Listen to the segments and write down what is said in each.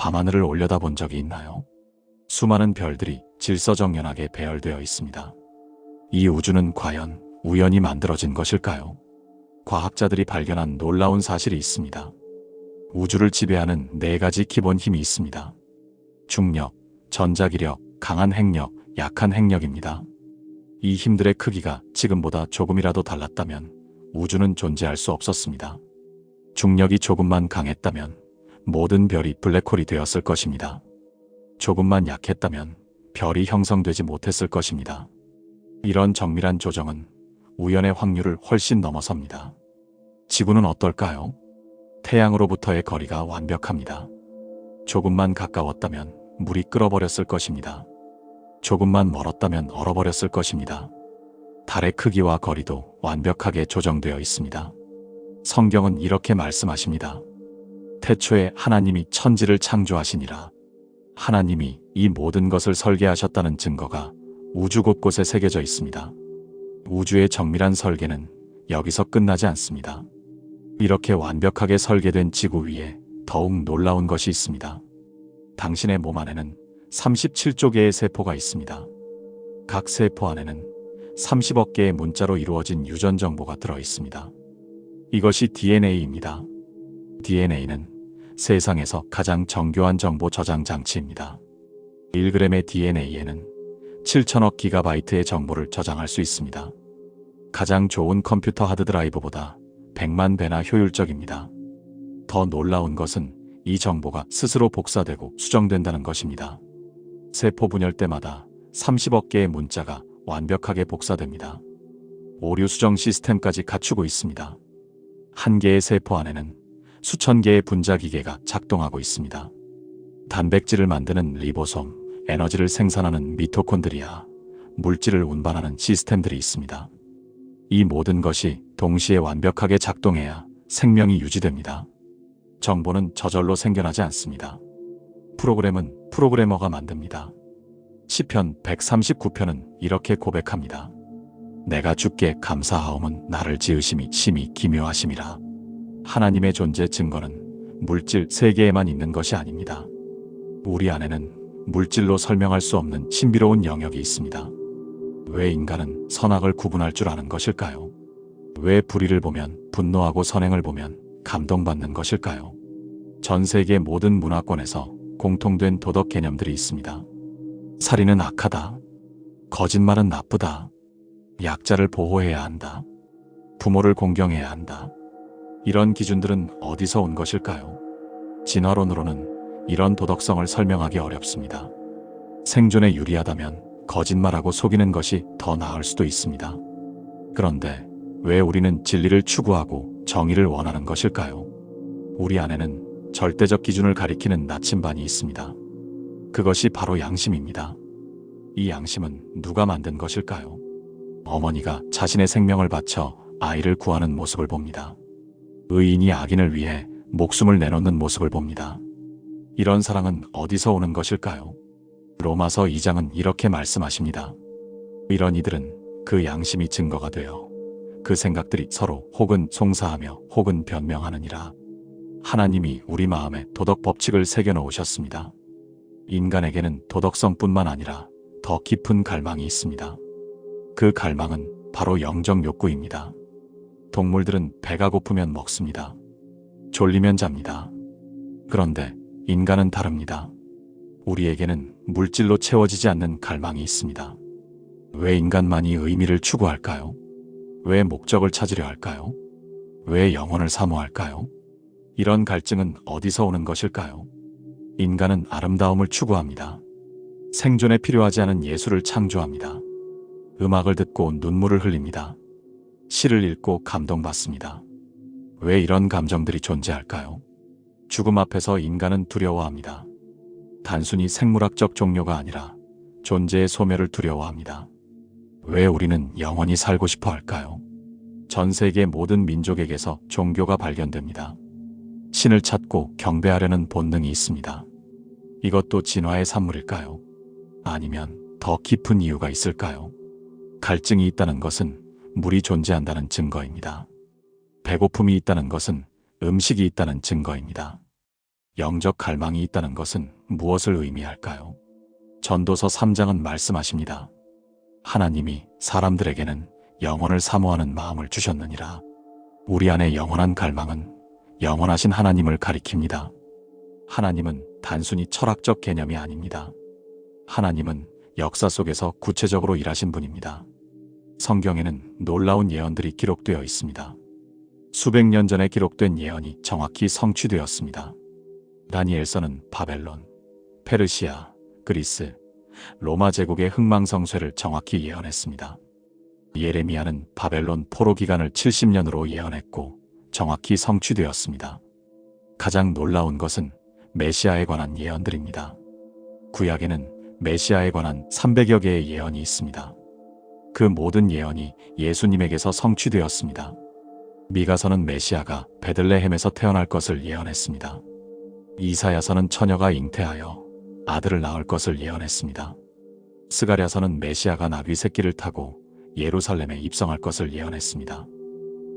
밤하늘을 올려다본 적이 있나요? 수많은 별들이 질서정연하게 배열되어 있습니다. 이 우주는 과연 우연히 만들어진 것일까요? 과학자들이 발견한 놀라운 사실이 있습니다. 우주를 지배하는 4가지 기본 힘이 있습니다. 중력, 전자기력, 강한 핵력, 약한 핵력입니다. 이 힘들의 크기가 지금보다 조금이라도 달랐다면 우주는 존재할 수 없었습니다. 중력이 조금만 강했다면 모든 별이 블랙홀이 되었을 것입니다. 조금만 약했다면 별이 형성되지 못했을 것입니다. 이런 정밀한 조정은 우연의 확률을 훨씬 넘어섭니다. 지구는 어떨까요? 태양으로부터의 거리가 완벽합니다. 조금만 가까웠다면 물이 끓어버렸을 것입니다. 조금만 멀었다면 얼어버렸을 것입니다. 달의 크기와 거리도 완벽하게 조정되어 있습니다. 성경은 이렇게 말씀하십니다. 태초에 하나님이 천지를 창조하시니라. 하나님이 이 모든 것을 설계하셨다는 증거가 우주 곳곳에 새겨져 있습니다. 우주의 정밀한 설계는 여기서 끝나지 않습니다. 이렇게 완벽하게 설계된 지구 위에 더욱 놀라운 것이 있습니다. 당신의 몸 안에는 37조 개의 세포가 있습니다. 각 세포 안에는 30억 개의 문자로 이루어진 유전 정보가 들어 있습니다. 이것이 DNA입니다. DNA는 세상에서 가장 정교한 정보 저장 장치입니다. 1g의 DNA에는 7천억 기가바이트의 정보를 저장할 수 있습니다. 가장 좋은 컴퓨터 하드드라이브보다 100만 배나 효율적입니다. 더 놀라운 것은 이 정보가 스스로 복사되고 수정된다는 것입니다. 세포 분열 때마다 30억 개의 문자가 완벽하게 복사됩니다. 오류 수정 시스템까지 갖추고 있습니다. 한 개의 세포 안에는 수천 개의 분자 기계가 작동하고 있습니다. 단백질을 만드는 리보솜, 에너지를 생산하는 미토콘드리아, 물질을 운반하는 시스템들이 있습니다. 이 모든 것이 동시에 완벽하게 작동해야 생명이 유지됩니다. 정보는 저절로 생겨나지 않습니다. 프로그램은 프로그래머가 만듭니다. 시편 139편은 이렇게 고백합니다. 내가 주께 감사하옴은 나를 지으심이 심히 기묘하심이라. 하나님의 존재 증거는 물질 세계에만 있는 것이 아닙니다. 우리 안에는 물질로 설명할 수 없는 신비로운 영역이 있습니다. 왜 인간은 선악을 구분할 줄 아는 것일까요? 왜 불의를 보면 분노하고 선행을 보면 감동받는 것일까요? 전 세계 모든 문화권에서 공통된 도덕 개념들이 있습니다. 살인은 악하다. 거짓말은 나쁘다. 약자를 보호해야 한다. 부모를 공경해야 한다. 이런 기준들은 어디서 온 것일까요? 진화론으로는 이런 도덕성을 설명하기 어렵습니다. 생존에 유리하다면 거짓말하고 속이는 것이 더 나을 수도 있습니다. 그런데 왜 우리는 진리를 추구하고 정의를 원하는 것일까요? 우리 안에는 절대적 기준을 가리키는 나침반이 있습니다. 그것이 바로 양심입니다. 이 양심은 누가 만든 것일까요? 어머니가 자신의 생명을 바쳐 아이를 구하는 모습을 봅니다. 의인이 악인을 위해 목숨을 내놓는 모습을 봅니다. 이런 사랑은 어디서 오는 것일까요? 로마서 2장은 이렇게 말씀하십니다. 이런 이들은 그 양심이 증거가 되어 그 생각들이 서로 혹은 송사하며 혹은 변명하느니라. 하나님이 우리 마음에 도덕 법칙을 새겨놓으셨습니다. 인간에게는 도덕성뿐만 아니라 더 깊은 갈망이 있습니다. 그 갈망은 바로 영적 욕구입니다. 동물들은 배가 고프면 먹습니다. 졸리면 잡니다. 그런데 인간은 다릅니다. 우리에게는 물질로 채워지지 않는 갈망이 있습니다. 왜 인간만이 의미를 추구할까요? 왜 목적을 찾으려 할까요? 왜 영혼을 사모할까요? 이런 갈증은 어디서 오는 것일까요? 인간은 아름다움을 추구합니다. 생존에 필요하지 않은 예술을 창조합니다. 음악을 듣고 눈물을 흘립니다. 시를 읽고 감동받습니다. 왜 이런 감정들이 존재할까요? 죽음 앞에서 인간은 두려워합니다. 단순히 생물학적 종료가 아니라 존재의 소멸을 두려워합니다. 왜 우리는 영원히 살고 싶어 할까요? 전 세계 모든 민족에게서 종교가 발견됩니다. 신을 찾고 경배하려는 본능이 있습니다. 이것도 진화의 산물일까요? 아니면 더 깊은 이유가 있을까요? 갈증이 있다는 것은 물이 존재한다는 증거입니다. 배고픔이 있다는 것은 음식이 있다는 증거입니다. 영적 갈망이 있다는 것은 무엇을 의미할까요? 전도서 3장은 말씀하십니다. 하나님이 사람들에게는 영원을 사모하는 마음을 주셨느니라. 우리 안에 영원한 갈망은 영원하신 하나님을 가리킵니다. 하나님은 단순히 철학적 개념이 아닙니다. 하나님은 역사 속에서 구체적으로 일하신 분입니다. 성경에는 놀라운 예언들이 기록되어 있습니다. 수백 년 전에 기록된 예언이 정확히 성취되었습니다. 다니엘서는 바벨론, 페르시아, 그리스, 로마 제국의 흥망성쇠를 정확히 예언했습니다. 예레미야는 바벨론 포로 기간을 70년으로 예언했고 정확히 성취되었습니다. 가장 놀라운 것은 메시아에 관한 예언들입니다. 구약에는 메시아에 관한 300여 개의 예언이 있습니다. 그 모든 예언이 예수님에게서 성취되었습니다. 미가서는 메시아가 베들레헴에서 태어날 것을 예언했습니다. 이사야서는 처녀가 잉태하여 아들을 낳을 것을 예언했습니다. 스가랴서는 메시아가 나귀 새끼를 타고 예루살렘에 입성할 것을 예언했습니다.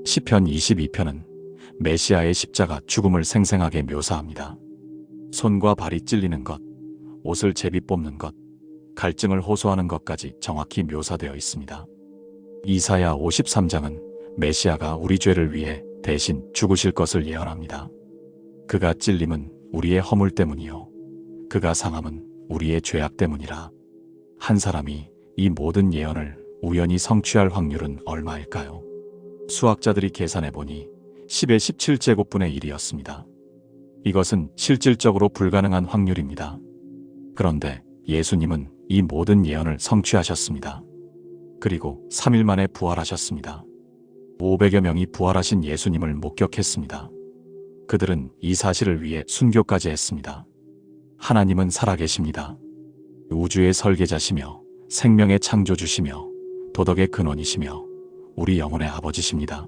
시편 22편은 메시아의 십자가 죽음을 생생하게 묘사합니다. 손과 발이 찔리는 것, 옷을 제비 뽑는 것, 갈증을 호소하는 것까지 정확히 묘사되어 있습니다. 이사야 53장은 메시아가 우리 죄를 위해 대신 죽으실 것을 예언합니다. 그가 찔림은 우리의 허물 때문이요 그가 상함은 우리의 죄악 때문이라. 한 사람이 이 모든 예언을 우연히 성취할 확률은 얼마일까요? 수학자들이 계산해보니 10의 17제곱분의 1이었습니다. 이것은 실질적으로 불가능한 확률입니다. 그런데 예수님은 이 모든 예언을 성취하셨습니다. 그리고 3일 만에 부활하셨습니다. 500여 명이 부활하신 예수님을 목격했습니다. 그들은 이 사실을 위해 순교까지 했습니다. 하나님은 살아계십니다. 우주의 설계자시며 생명의 창조주시며 도덕의 근원이시며 우리 영혼의 아버지십니다.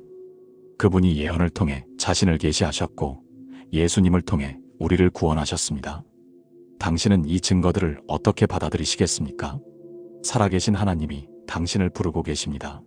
그분이 예언을 통해 자신을 계시하셨고 예수님을 통해 우리를 구원하셨습니다. 당신은 이 증거들을 어떻게 받아들이시겠습니까? 살아계신 하나님이 당신을 부르고 계십니다.